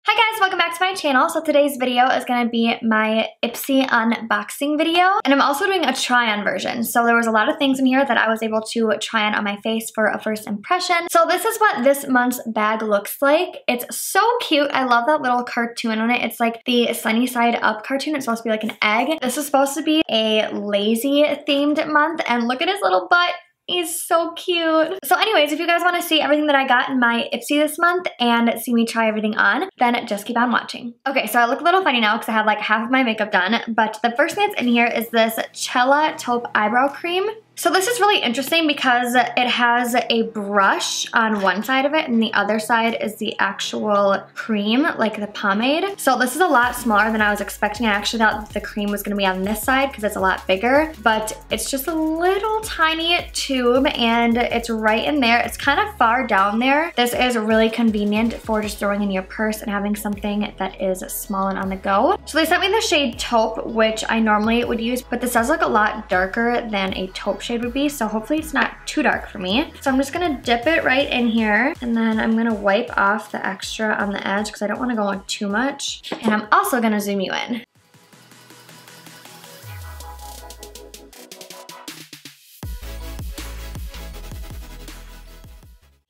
Hi guys, welcome back to my channel. So today's video is going to be my Ipsy unboxing video, and I'm also doing a try-on version. So there was a lot of things in here that I was able to try on my face for a first impression. So this is what this month's bag looks like. It's so cute. I love that little cartoon on it. It's like the Sunny Side Up cartoon. It's supposed to be like an egg. This is supposed to be a lazy themed month, and look at his little butt. He's so cute. So anyways, if you guys want to see everything that I got in my Ipsy this month and see me try everything on, then just keep on watching. Okay, so I look a little funny now because I had like half of my makeup done, but the first thing that's in here is this Cella Taupe Eyebrow Cream. So this is really interesting because it has a brush on one side of it and the other side is the actual cream, like the pomade. So this is a lot smaller than I was expecting. I actually thought the cream was gonna be on this side because it's a lot bigger, but it's just a little tiny tube and it's right in there. It's kind of far down there. This is really convenient for just throwing in your purse and having something that is small and on the go. So they sent me the shade Taupe, which I normally would use, but this does look a lot darker than a taupe shade would be, so hopefully it's not too dark for me. So I'm just gonna dip it right in here, and then I'm gonna wipe off the extra on the edge because I don't want to go on too much. And I'm also gonna zoom you in.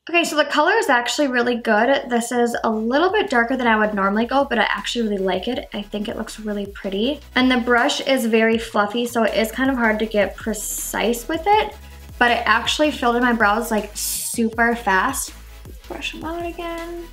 Okay, so the color is actually really good. This is a little bit darker than I would normally go, but I actually really like it. I think it looks really pretty. And the brush is very fluffy, so it is kind of hard to get precise with it, but it actually filled in my brows like super fast. Brush them out again.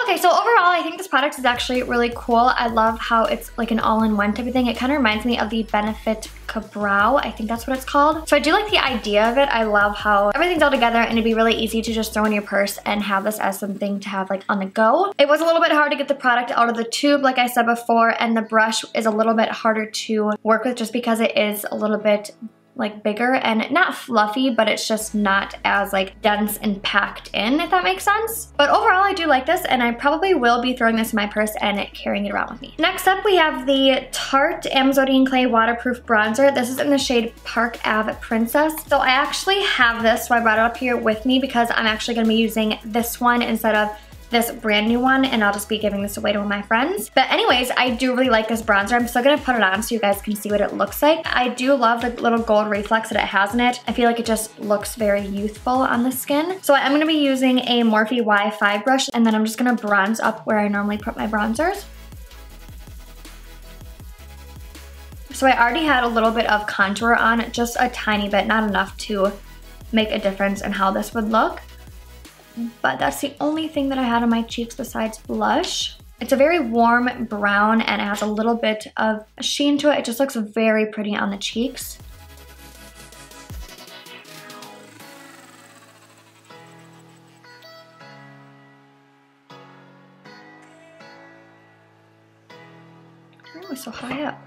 Okay, so overall, I think this product is actually really cool. I love how it's like an all-in-one type of thing. It kind of reminds me of the Benefit Brow. I think that's what it's called. So I do like the idea of it. I love how everything's all together and it'd be really easy to just throw in your purse and have this as something to have like on the go. It was a little bit hard to get the product out of the tube, like I said before, and the brush is a little bit harder to work with just because it is a little bit like bigger and not fluffy, but it's just not as like dense and packed in, if that makes sense. But overall, I do like this and I probably will be throwing this in my purse and carrying it around with me. Next up, we have the Tarte Amazonian Clay Waterproof Bronzer. This is in the shade Park Ave Princess. So I actually have this, so I brought it up here with me because I'm actually gonna be using this one instead of this brand new one, and I'll just be giving this away to one of my friends. But anyways, I do really like this bronzer. I'm still gonna put it on so you guys can see what it looks like. I do love the little gold reflex that it has in it. I feel like it just looks very youthful on the skin. So I'm gonna be using a Morphe Y5 brush, and then I'm just gonna bronze up where I normally put my bronzers. So I already had a little bit of contour on, just a tiny bit, not enough to make a difference in how this would look. But that's the only thing that I had on my cheeks besides blush. It's a very warm brown and it has a little bit of a sheen to it. It just looks very pretty on the cheeks. Oh, it's so high up.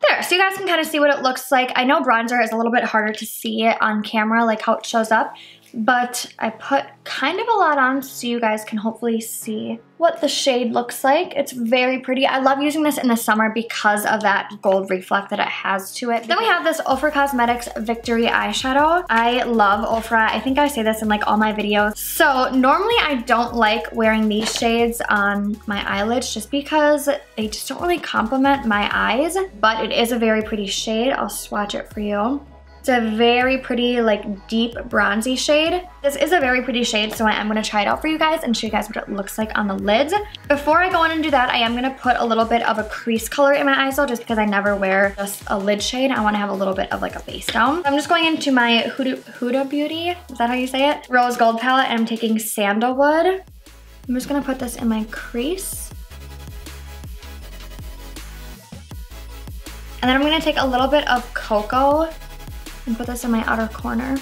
There, so you guys can kind of see what it looks like. I know bronzer is a little bit harder to see it on camera, like how it shows up, but I put kind of a lot on so you guys can hopefully see what the shade looks like. It's very pretty. I love using this in the summer because of that gold reflect that it has to it. Then we have this Ofra Cosmetics Victory eyeshadow. I love Ofra. I think I say this in like all my videos. So normally I don't like wearing these shades on my eyelids just because they just don't really complement my eyes, but it is a very pretty shade. I'll swatch it for you. It's a very pretty, like, deep bronzy shade. This is a very pretty shade, so I am going to try it out for you guys and show you guys what it looks like on the lids. Before I go in and do that, I am going to put a little bit of a crease color in my eyes, though, just because I never wear just a lid shade. I want to have a little bit of, like, a base tone. I'm just going into my Huda Beauty, is that how you say it? Rose Gold palette, and I'm taking Sandalwood. I'm just going to put this in my crease. And then I'm going to take a little bit of Cocoa and put this in my outer corner.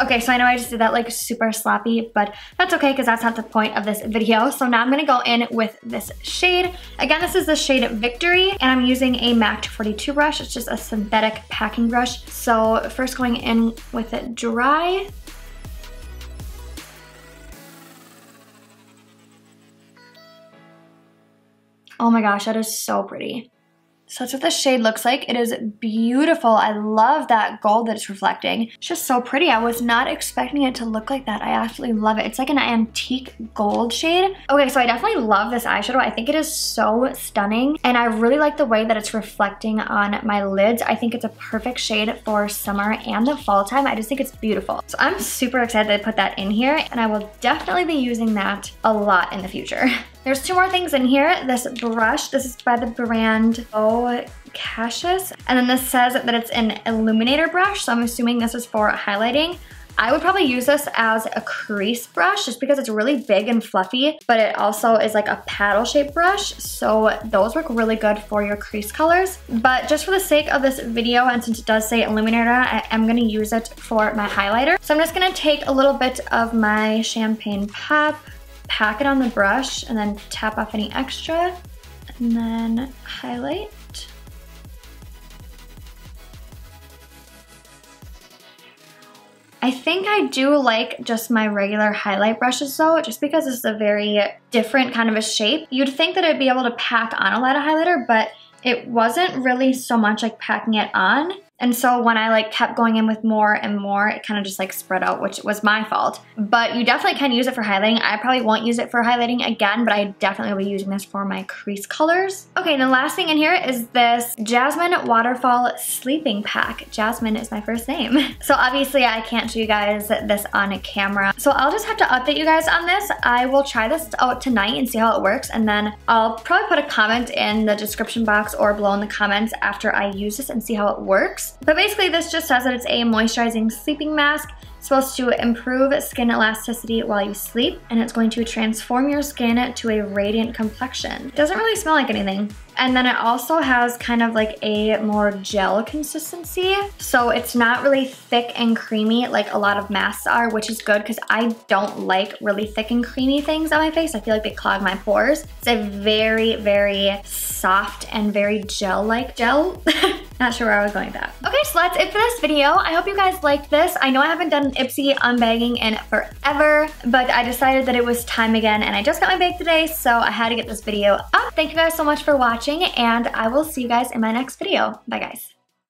Okay, so I know I just did that like super sloppy, but that's okay because that's not the point of this video. So now I'm gonna go in with this shade. Again, this is the shade Victory, and I'm using a MAC 242 brush. It's just a synthetic packing brush. So first going in with it dry. Oh my gosh, that is so pretty. So that's what the shade looks like. It is beautiful. I love that gold that it's reflecting. It's just so pretty. I was not expecting it to look like that. I absolutely love it. It's like an antique gold shade. Okay, so I definitely love this eyeshadow. I think it is so stunning, and I really like the way that it's reflecting on my lids. I think it's a perfect shade for summer and the fall time. I just think it's beautiful. So I'm super excited that I put that in here, and I will definitely be using that a lot in the future. There's two more things in here. This brush, this is by the brand xoxo, and then this says that it's an illuminator brush, so I'm assuming this is for highlighting. I would probably use this as a crease brush just because it's really big and fluffy, but it also is like a paddle shaped brush, so those work really good for your crease colors. But just for the sake of this video, and since it does say illuminator, I am gonna use it for my highlighter. So I'm just gonna take a little bit of my champagne pop, pack it on the brush, and then tap off any extra, and then highlight. I think I do like just my regular highlight brushes though, just because this is a very different kind of a shape. You'd think that it'd be able to pack on a lot of highlighter, but it wasn't really so much like packing it on. And so when I like kept going in with more and more, it kind of just like spread out, which was my fault. But you definitely can use it for highlighting. I probably won't use it for highlighting again, but I definitely will be using this for my crease colors. Okay, and the last thing in here is this Jasmine Waterfall Sleeping Pack. Jasmine is my first name. So obviously I can't show you guys this on camera. So I'll just have to update you guys on this. I will try this out tonight and see how it works. And then I'll probably put a comment in the description box or below in the comments after I use this and see how it works. But basically this just says that it's a moisturizing sleeping mask. It's supposed to improve skin elasticity while you sleep, and it's going to transform your skin to a radiant complexion. It doesn't really smell like anything. And then it also has kind of like a more gel consistency. So it's not really thick and creamy like a lot of masks are, which is good because I don't like really thick and creamy things on my face. I feel like they clog my pores. It's a very, very soft and very gel-like gel. Not sure where I was going with that. Okay, so that's it for this video. I hope you guys liked this. I know I haven't done an Ipsy unbagging in forever, but I decided that it was time again, and I just got my bag today, so I had to get this video up. Thank you guys so much for watching, and I will see you guys in my next video. Bye, guys.